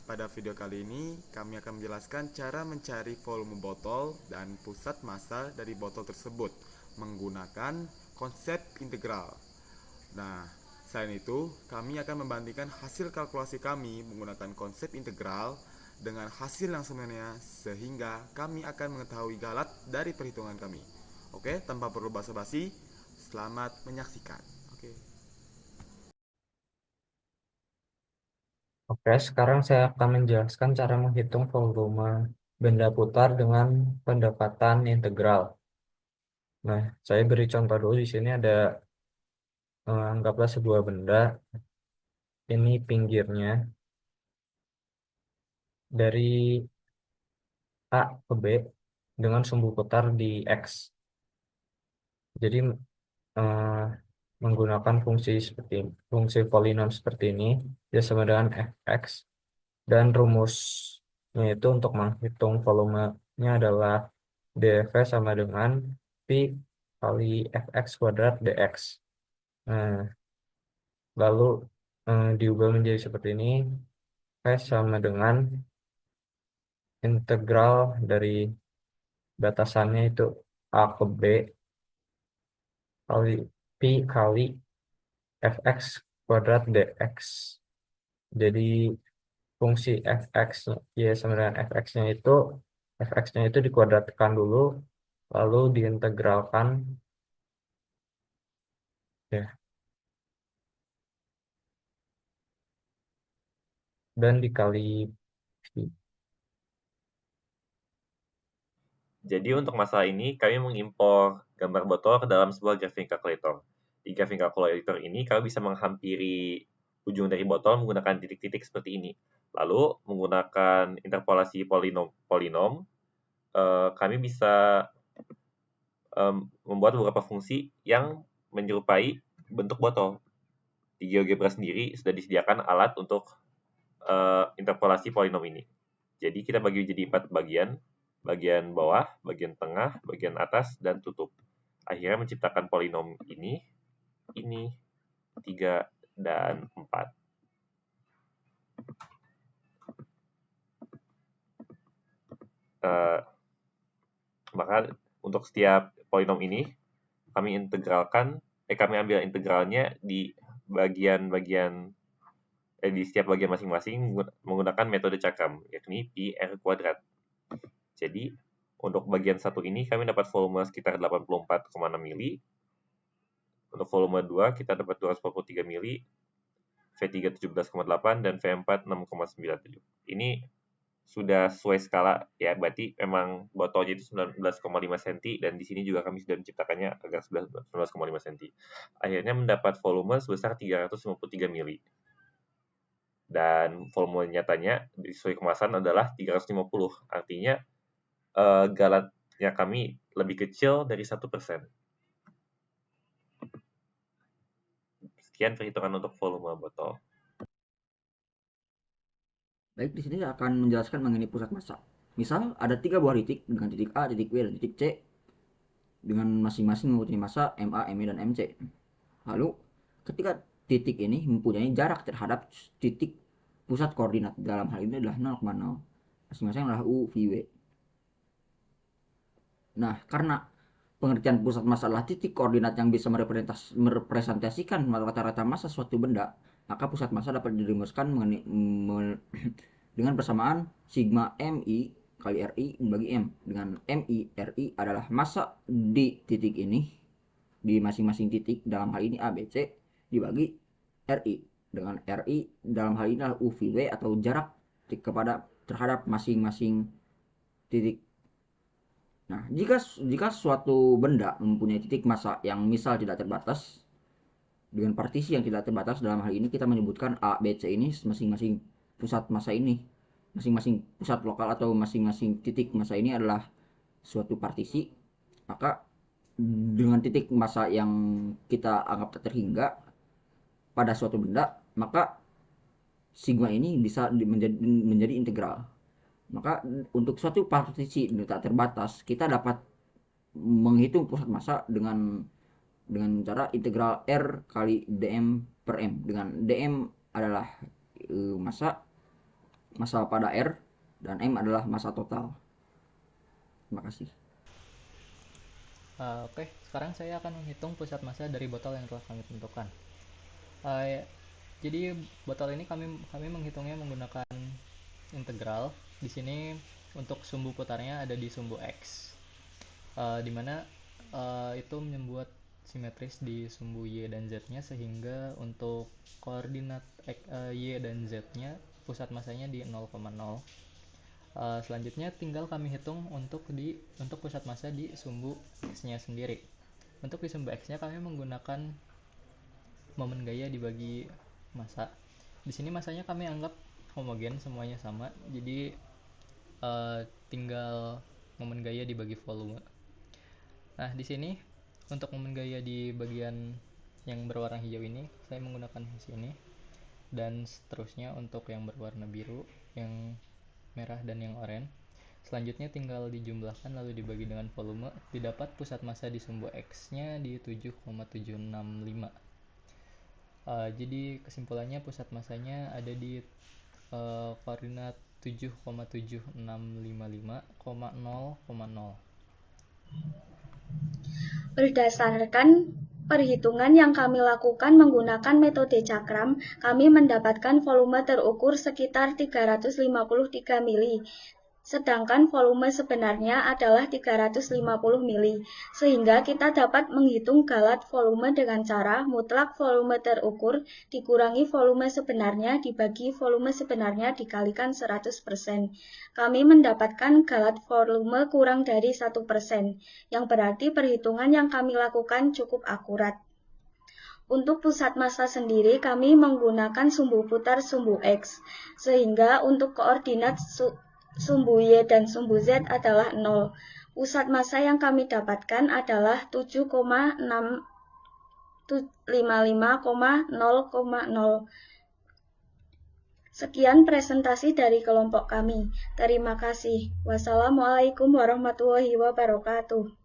Pada video kali ini, kami akan menjelaskan cara mencari volume botol dan pusat massa dari botol tersebut menggunakan konsep integral. Nah, selain itu, kami akan membandingkan hasil kalkulasi kami menggunakan konsep integral dengan hasil yang sebenarnya sehingga kami akan mengetahui galat dari perhitungan kami. Oke, tanpa perlu basa-basi, selamat menyaksikan. Oke. Oke, sekarang saya akan menjelaskan cara menghitung volume benda putar dengan pendekatan integral. Nah, saya beri contoh dulu di sini ada anggaplah sebuah benda, ini pinggirnya dari A ke B dengan sumbu putar di X. Jadi eh, menggunakan fungsi polinom seperti ini, dia sama dengan fx dan rumusnya itu untuk menghitung volumenya adalah dv sama dengan pi kali fx kuadrat dx. Nah, lalu diubah menjadi seperti ini, v sama dengan integral dari batasannya itu a ke b kali pi kali fx kuadrat dx. Jadi fungsi fx-nya, ya sama dengan fx-nya itu dikuadratkan dulu, lalu diintegralkan, ya, dan dikali pi. Jadi untuk masalah ini kami mengimpor gambar botol ke dalam sebuah graphing calculator. Di graphing calculator ini kami bisa menghampiri ujung dari botol menggunakan titik-titik seperti ini. Lalu menggunakan interpolasi polinom, kami bisa membuat beberapa fungsi yang menyerupai bentuk botol. Di GeoGebra sendiri sudah disediakan alat untuk interpolasi polinom ini. Jadi kita bagi jadi 4 bagian, bagian bawah, bagian tengah, bagian atas, dan tutup. Akhirnya menciptakan polinom ini, 3, dan 4. Maka untuk setiap polinom ini, kami ambil integralnya di bagian-bagian di setiap bagian masing-masing menggunakan metode cakram, yakni pi r kuadrat. Jadi, untuk bagian satu ini kami dapat volume sekitar 84,6 mili. Untuk volume 2 kita dapat 243 mili, V3 17,8 dan V4 6,97. Ini sudah sesuai skala ya, berarti memang botolnya itu 19,5 cm dan di sini juga kami sudah menciptakannya agar 19,5 cm. Akhirnya mendapat volume sebesar 353 mili. Dan volume nyatanya sesuai kemasan adalah 350. Artinya galatnya kami lebih kecil dari 1%. Sekian perhitungan untuk volume botol. Baik, di sini saya akan menjelaskan mengenai pusat massa. Misal ada 3 buah titik dengan titik A, titik B, dan titik C dengan masing-masing mempunyai massa MA, ME, dan MC. Lalu ketika titik ini mempunyai jarak terhadap titik pusat koordinat, dalam hal ini adalah 0,0, masing-masing adalah U, V, W. Nah, karena pengertian pusat massa adalah titik koordinat yang bisa merepresentasikan rata-rata massa suatu benda, maka pusat massa dapat dirumuskan dengan persamaan sigma MI kali RI bagi M, dengan MI RI adalah massa di titik ini, di masing-masing titik, dalam hal ini A, B, C, dibagi RI, dengan RI dalam hal ini adalah UVW atau jarak terhadap masing-masing titik. Nah, jika suatu benda mempunyai titik massa yang misal tidak terbatas dengan partisi yang tidak terbatas, dalam hal ini kita menyebutkan A, B, C ini masing-masing pusat massa ini, masing-masing pusat lokal atau masing-masing titik massa ini adalah suatu partisi, maka dengan titik massa yang kita anggap tak terhingga pada suatu benda, maka sigma ini bisa menjadi integral. Maka untuk suatu partisi tak terbatas, kita dapat menghitung pusat massa dengan cara integral R kali dm per m, dengan dm adalah massa, massa pada R, dan M adalah massa total. Terima kasih. Oke, sekarang saya akan menghitung pusat massa dari botol yang telah kami tentukan. Jadi botol ini kami menghitungnya menggunakan integral. Di sini untuk sumbu putarnya ada di sumbu X, di mana itu membuat simetris di sumbu Y dan Z-nya, sehingga untuk koordinat Y dan Z-nya pusat massanya di 0,0. Selanjutnya tinggal kami hitung untuk pusat massa di sumbu X-nya sendiri. Untuk di sumbu X-nya kami menggunakan momen gaya dibagi massa. Di sini massanya kami anggap homogen, semuanya sama. Jadi tinggal momen gaya dibagi volume. Nah, di sini untuk momen gaya di bagian yang berwarna hijau ini saya menggunakan sini, dan seterusnya untuk yang berwarna biru, yang merah, dan yang oranye. Selanjutnya tinggal dijumlahkan lalu dibagi dengan volume, didapat pusat massa di sumbu X-nya di 7,765. Jadi kesimpulannya pusat massanya ada di koordinat 7,7655,0,0. Berdasarkan perhitungan yang kami lakukan menggunakan metode cakram, kami mendapatkan volume terukur sekitar 353 mili, sedangkan volume sebenarnya adalah 350 mili, sehingga kita dapat menghitung galat volume dengan cara mutlak volume terukur dikurangi volume sebenarnya dibagi volume sebenarnya dikalikan 100%. Kami mendapatkan galat volume kurang dari 1%, yang berarti perhitungan yang kami lakukan cukup akurat. Untuk pusat massa sendiri kami menggunakan sumbu putar sumbu X, sehingga untuk koordinat sumbu Y dan sumbu Z adalah 0. Pusat massa yang kami dapatkan adalah 7,655,0,0. Sekian presentasi dari kelompok kami. Terima kasih. Wassalamualaikum warahmatullahi wabarakatuh.